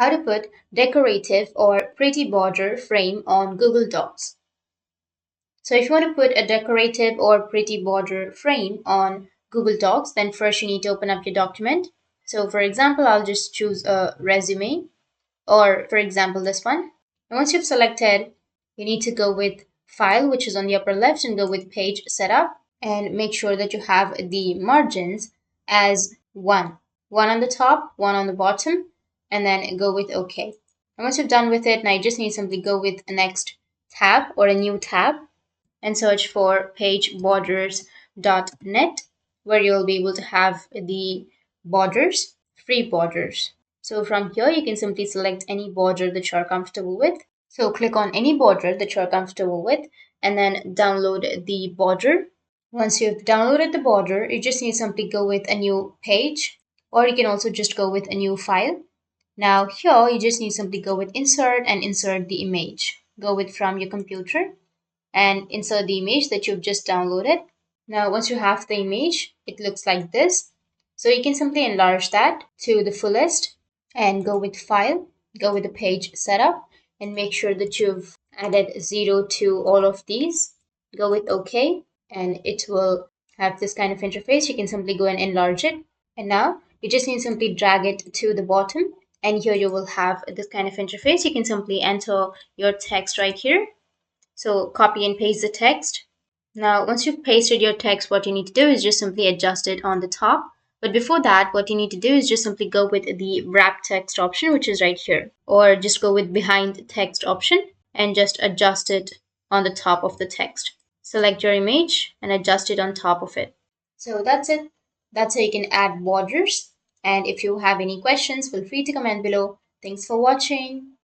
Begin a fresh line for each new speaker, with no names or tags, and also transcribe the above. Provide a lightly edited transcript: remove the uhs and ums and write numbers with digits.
how to put decorative or pretty border frame on Google Docs. So if you want to put a decorative or pretty border frame on Google Docs, then first you need to open up your document. So for example, I'll just choose a resume, or for example, this one. And once you've selected, you need to go with File, which is on the upper left, and go with Page Setup, and make sure that you have the margins as one on the top, one on the bottom, and then go with OK. And once you've done with it, now you just need to simply go with a next tab or a new tab and search for pageborders.net, where you'll be able to have the borders, free borders. So from here, you can simply select any border that you're comfortable with. So click on any border that you're comfortable with and then download the border. Once you've downloaded the border, you just need to simply go with a new page, or you can also just go with a new file. Now here, you just need to simply go with insert and insert the image. Go with from your computer and insert the image that you've just downloaded. Now, once you have the image, it looks like this. So you can simply enlarge that to the fullest and go with File, go with the page setup, and make sure that you've added 0 to all of these. Go with OK, and it will have this kind of interface. You can simply go and enlarge it. And now you just need to simply drag it to the bottom. And here you will have this kind of interface. You can simply enter your text right here. So copy and paste the text. Now, once you've pasted your text, what you need to do is just simply adjust it on the top. But before that, what you need to do is just simply go with the wrap text option, which is right here, or just go with behind text option and just adjust it on the top of the text. Select your image and adjust it on top of it. So that's it. That's how you can add borders. And if you have any questions, feel free to comment below. Thanks for watching.